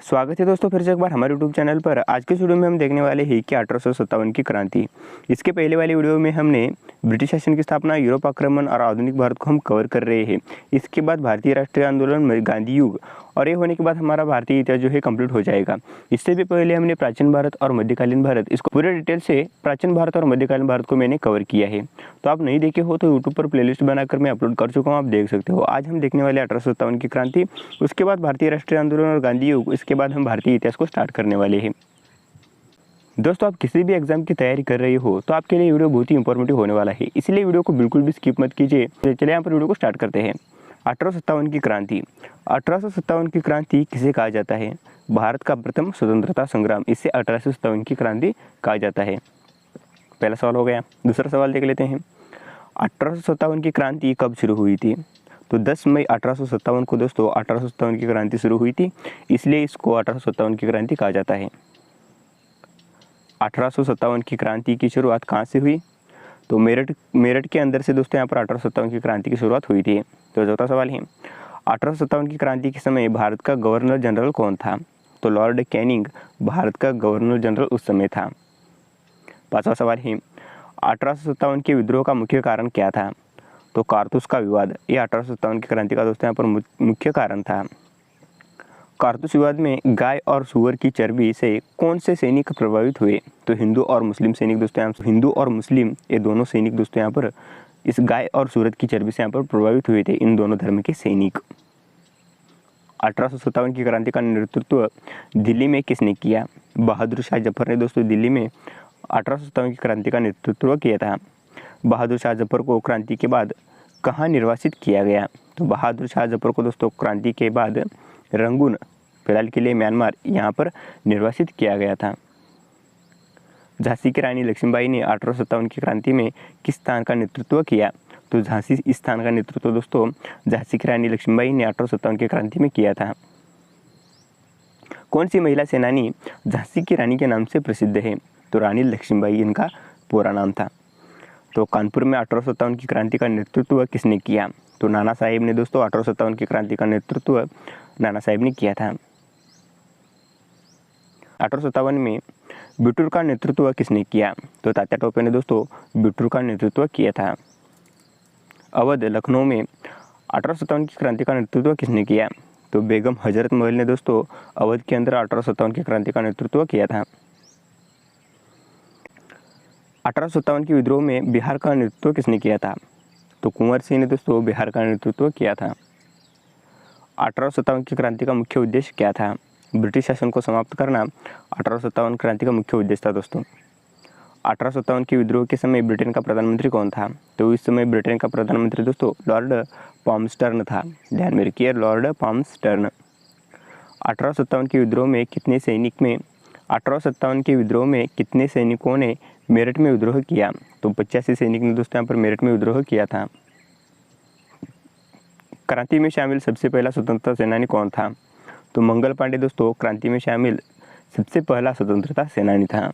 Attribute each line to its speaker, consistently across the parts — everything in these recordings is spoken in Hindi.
Speaker 1: स्वागत है दोस्तों फिर से एक बार हमारे यूट्यूब चैनल पर। आज के वीडियो में हम देखने वाले हैं कि 1857 की क्रांति। इसके पहले वाली वीडियो में हमने ब्रिटिश शासन की स्थापना, यूरोप आक्रमण और आधुनिक भारत को हम कवर कर रहे हैं। इसके बाद भारतीय राष्ट्रीय आंदोलन में गांधी युग, और ये होने के बाद हमारा भारतीय इतिहास जो है कंप्लीट हो जाएगा। इससे भी पहले हमने प्राचीन भारत और मध्यकालीन भारत, इसको पूरे डिटेल से प्राचीन भारत और मध्यकालीन भारत को मैंने कवर किया है। तो आप नहीं देखे हो तो यूट्यूब पर प्लेलिस्ट बनाकर मैं अपलोड कर चुका हूँ, आप देख सकते हो। आज हम देखने वाले 1857 की क्रांति, उसके बाद भारतीय राष्ट्रीय आंदोलन और गांधी युग, इसके बाद हम भारतीय इतिहास को स्टार्ट करने वाले हैं। दोस्तों, आप किसी भी एग्जाम की तैयारी कर रहे हो तो आपके लिए वीडियो बहुत ही इंफॉर्मेटिव होने वाला है, इसलिए वीडियो को बिल्कुल भी स्किप मत कीजिए। चलिए यहाँ पर वीडियो को स्टार्ट करते हैं। 1857 की क्रांति। 1857 की क्रांति किसे कहा जाता है? भारत का प्रथम स्वतंत्रता संग्राम, इसे 1857 की क्रांति कहा जाता है। पहला सवाल हो गया। दूसरा सवाल देख लेते हैं। 1857 की क्रांति कब शुरू हुई थी? तो 10 मई 1857 को दोस्तों 1857 की क्रांति शुरू हुई थी, इसलिए इसको 1857 की क्रांति कहा जाता है। 1857 की क्रांति की शुरुआत कहाँ से हुई? तो मेरठ के अंदर से दोस्तों यहाँ पर 1857 की क्रांति की शुरुआत हुई थी। तो चौथा सवाल है, 1857 की क्रांति के समय भारत का गवर्नर जनरल कौन था? तो लॉर्ड कैनिंग भारत का गवर्नर जनरल उस समय था। पांचवा सवाल है, 1857 के विद्रोह का मुख्य कारण क्या था? तो कारतूस का विवाद, ये 1857 की क्रांति का दोस्तों यहाँ पर मुख्य कारण था। कारतूस विवाद में गाय और सूअर की चर्बी से कौन से सैनिक प्रभावित हुए? तो हिंदू और मुस्लिम सैनिक दोस्तों हिंदू और मुस्लिम ये दोनों सैनिक दोस्तों यहाँ पर इस गाय और सूअर की चर्बी से यहाँ पर प्रभावित हुए थे, इन दोनों धर्म के सैनिक। 1857 की क्रांति का नेतृत्व दिल्ली में किसने किया? बहादुर शाह जफर ने दोस्तों दिल्ली में 1857 की क्रांति का नेतृत्व किया था। बहादुर शाह जफर को क्रांति के बाद कहाँ निर्वासित किया गया? तो बहादुर शाह जफर को दोस्तों क्रांति के बाद रंगून, फिलहाल के लिए म्यांमार, यहाँ पर निर्वासित किया गया था। झांसी की रानी लक्ष्मीबाई ने 1857 की क्रांति में किस स्थान का नेतृत्व किया? तो झांसी इस स्थान का नेतृत्व दोस्तों झांसी की रानी लक्ष्मीबाई ने 1857 की क्रांति में किया था। कौन सी महिला सेनानी झांसी की रानी के नाम से प्रसिद्ध है? तो रानी लक्ष्मीबाई इनका पूरा नाम था। तो कानपुर में 1857 की क्रांति का नेतृत्व किसने किया? तो नाना साहेब ने दोस्तों 1857 की क्रांति का नेतृत्व नाना साहेब ने किया था। 1857 में बिटूर का नेतृत्व किसने किया? तो तात्या टोपे ने दोस्तों बिटूर का नेतृत्व किया था। अवध लखनऊ में 1857 की क्रांति का नेतृत्व किसने किया? तो बेगम हजरत महल ने दोस्तों अवध के अंदर 1857 की क्रांति का नेतृत्व किया था। 1857 के विद्रोह में बिहार का नेतृत्व किसने किया था? तो कुंवर सिंह ने दोस्तों बिहार का नेतृत्व किया था। 1857 की क्रांति का मुख्य उद्देश्य क्या था? ब्रिटिश शासन को समाप्त करना 1857 क्रांति का मुख्य उद्देश्य था दोस्तों। 1857 के विद्रोह के समय ब्रिटेन का प्रधानमंत्री कौन था? तो इस समय ब्रिटेन का प्रधानमंत्री दोस्तों लॉर्ड पाल्मस्टर्न था। ध्यान में रखिए, लॉर्ड पाल्मस्टर्न। 1857 के विद्रोह में कितने कितने सैनिकों ने मेरठ में विद्रोह किया? तो 85 सैनिक ने दोस्तों यहाँ पर मेरठ में विद्रोह किया था। क्रांति में शामिल सबसे पहला स्वतंत्रता सेनानी कौन था? तो मंगल पांडे दोस्तों क्रांति में शामिल सबसे पहला स्वतंत्रता सेनानी था।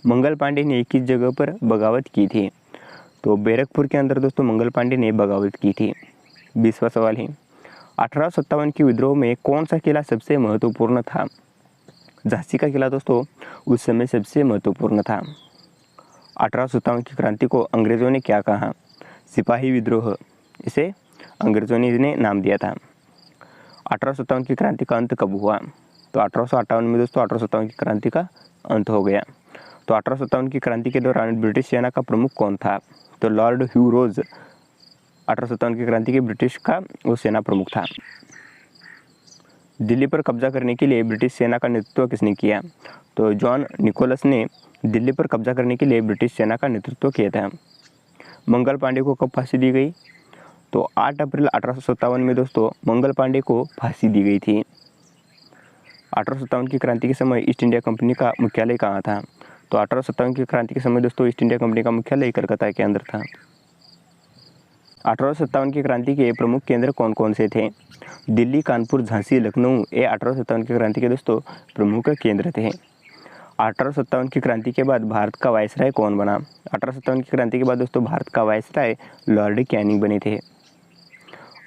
Speaker 1: मंगल पांडे ने किस जगह पर बगावत की थी? तो बैरकपुर के अंदर दोस्तों मंगल पांडे ने बगावत की थी। 20वां सवाल है, 1857 के विद्रोह में कौन सा किला सबसे महत्वपूर्ण था? झांसी का किला दोस्तों उस समय सबसे महत्वपूर्ण था। 1857 की क्रांति को अंग्रेजों ने क्या कहा? सिपाही विद्रोह, इसे अंग्रेजों ने इन्हें नाम दिया था। 1857 की क्रांति का अंत कब हुआ? तो 1858 में दोस्तों 1857 की क्रांति का अंत हो गया। तो 1857 की क्रांति के दौरान ब्रिटिश सेना का प्रमुख कौन था? तो लॉर्ड ह्यू रोज 1857 की क्रांति के ब्रिटिश का वो सेना प्रमुख था। दिल्ली पर कब्जा करने के लिए ब्रिटिश सेना का नेतृत्व किसने किया? तो जॉन निकोलस ने दिल्ली पर कब्जा करने के लिए ब्रिटिश सेना का नेतृत्व किया था। मंगल पांडे को कब फांसी दी गई? तो 8 अप्रैल 1857 में दोस्तों मंगल पांडे को फांसी दी गई थी। 1857 की क्रांति के समय ईस्ट इंडिया कंपनी का मुख्यालय कहाँ था? तो 1857 की क्रांति के समय दोस्तों ईस्ट इंडिया कंपनी का मुख्यालय कलकत्ता के अंदर था। 1857 की क्रांति के प्रमुख केंद्र कौन कौन से थे? दिल्ली, कानपुर, झांसी, लखनऊ, ये 1857 की क्रांति के दोस्तों प्रमुख केंद्र थे। 1857 की क्रांति के बाद भारत का वायसराय कौन बना? 1857 की क्रांति के बाद दोस्तों भारत का वायसराय लॉर्ड कैनिंग बने थे।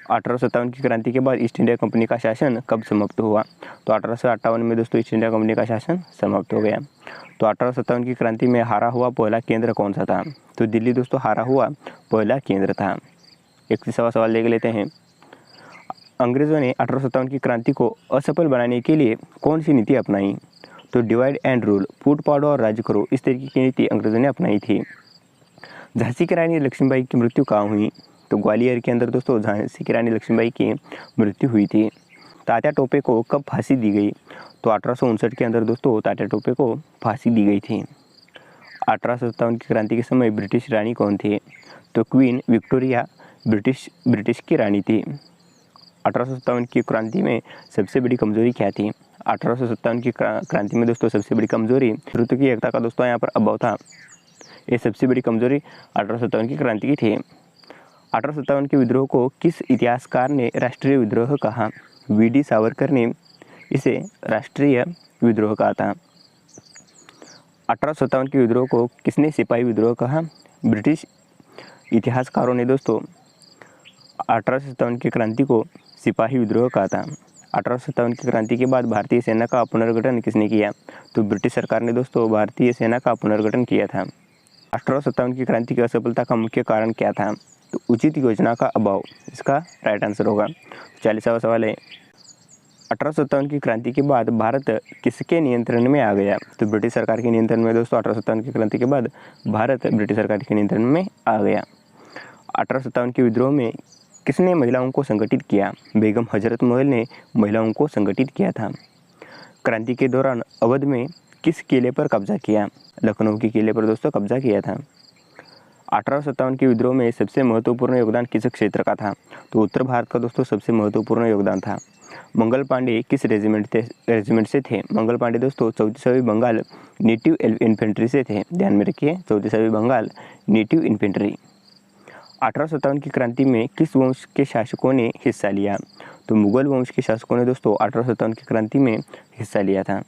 Speaker 1: 1857 की क्रांति के बाद ईस्ट इंडिया कंपनी का शासन कब समाप्त हुआ? तो 1858 में दोस्तों ईस्ट इंडिया कंपनी का शासन समाप्त हो गया। तो 1857 की क्रांति में हारा हुआ पहला केंद्र कौन सा था? तो दिल्ली दोस्तों हारा हुआ पहला केंद्र था। 31वां सवाल देख लेते हैं। अंग्रेज़ों ने 1857 की क्रांति को असफल बनाने के लिए कौन सी नीति अपनाई? तो डिवाइड एंड रूल, फूट पाड़ो और राज्य करो, इस तरीके की नीति अंग्रेज़ों ने अपनाई थी। झांसी की रानी लक्ष्मीबाई की मृत्यु कहाँ हुई? तो ग्वालियर के अंदर दोस्तों झांसी की रानी लक्ष्मीबाई की मृत्यु हुई थी। तात्या टोपे को कब फांसी दी गई? तो 1859 के अंदर दोस्तों तात्या टोपे को फांसी दी गई थी। 1857 की क्रांति के समय ब्रिटिश रानी कौन थी? तो क्वीन विक्टोरिया ब्रिटिश की रानी थी। 1857 की क्रांति में सबसे बड़ी कमजोरी क्या थी? 1857 की क्रांति में दोस्तों सबसे बड़ी कमजोरी नेतृत्व की एकता का दोस्तों यहाँ पर अभाव था। ये सबसे बड़ी कमजोरी 1857 की क्रांति की थी। 1857 के विद्रोह को किस इतिहासकार ने राष्ट्रीय विद्रोह कहा? वीडी सावरकर ने इसे राष्ट्रीय विद्रोह कहा था। 1857 के विद्रोह को किसने सिपाही विद्रोह कहा? ब्रिटिश इतिहासकारों ने दोस्तों 1857 की क्रांति को सिपाही विद्रोह कहा था। 1857 की क्रांति के बाद भारतीय सेना का पुनर्गठन किसने किया? तो ब्रिटिश सरकार ने दोस्तों भारतीय सेना का पुनर्गठन किया था। 1857 की क्रांति की असफलता का मुख्य कारण क्या था? तो उचित योजना का अभाव, इसका राइट आंसर होगा। 40वां सवाल है। 1857 की क्रांति के बाद भारत किसके नियंत्रण में आ गया? तो ब्रिटिश सरकार के नियंत्रण में दोस्तों 1857 की क्रांति के बाद भारत ब्रिटिश सरकार के नियंत्रण में आ गया। 1857 के विद्रोह में किसने महिलाओं को संगठित किया? बेगम हजरत महल ने महिलाओं को संगठित किया था। क्रांति के दौरान अवध में किस किले पर कब्जा किया? लखनऊ के किले पर दोस्तों कब्जा किया था। 1857 के विद्रोह में सबसे महत्वपूर्ण योगदान किस क्षेत्र का था? तो उत्तर भारत का दोस्तों सबसे महत्वपूर्ण योगदान था। मंगल पांडे किस रेजिमेंट से थे? मंगल पांडे दोस्तों 34वीं बंगाल नेटिव इन्फेंट्री से थे। ध्यान में रखिए 34वीं बंगाल नेटिव इन्फेंट्री। 1857 की क्रांति में किस वंश के शासकों ने हिस्सा लिया? तो मुगल वंश के शासकों ने दोस्तों 1857 की क्रांति में हिस्सा लिया था।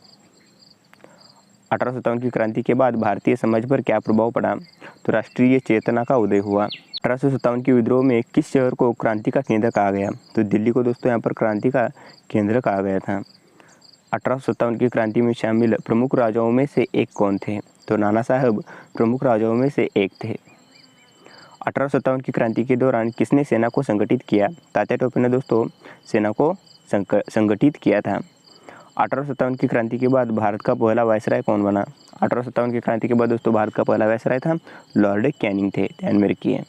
Speaker 1: 1857 की क्रांति के बाद भारतीय समाज पर क्या प्रभाव पड़ा? तो राष्ट्रीय चेतना का उदय हुआ। 1857 के विद्रोह में किस शहर को क्रांति का केंद्र कहा गया? तो दिल्ली को दोस्तों यहाँ पर क्रांति का केंद्र कहा गया था। 1857 की क्रांति में शामिल प्रमुख राजाओं में से एक कौन थे? तो नाना साहब प्रमुख राजाओं में से एक थे। 1857 की क्रांति के दौरान किसने सेना को संगठित किया? तात्या टोपे ने दोस्तों सेना को संगठित किया था। 1857 की क्रांति के बाद भारत का पहला वायसराय कौन बना? 1857 की क्रांति के बाद दोस्तों भारत का पहला वायसराय था लॉर्ड कैनिंग थे। ध्यान में रखिए।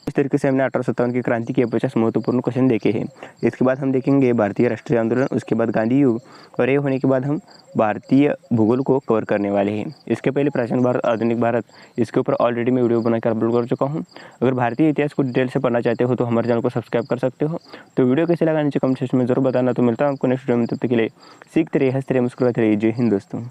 Speaker 1: इस तरीके से हमने 1857 की क्रांति के 50 महत्वपूर्ण क्वेश्चन देखे हैं। इसके बाद हम देखेंगे भारतीय राष्ट्रीय आंदोलन, उसके बाद गांधी युग, और ये होने के बाद हम भारतीय भूगोल को कवर करने वाले हैं। इसके पहले प्राचीन भारत, आधुनिक भारत, इसके ऊपर ऑलरेडी मैं वीडियो बनाकर अपलोड कर चुका हूँ। अगर भारतीय इतिहास को डिटेल से पढ़ना चाहते हो तो हमारे चैनल को सब्सक्राइब कर सकते हो। तो वीडियो कैसे लगा नीचे कमेंट सेक्शन में जरूर बताना। तो मिलता हूँ आपको नेक्स्ट वीडियो में, तब तक के लिए सीखते रहिए, हंसते रहिए, मुस्कुराते रहिए। जय हिंद दोस्तों।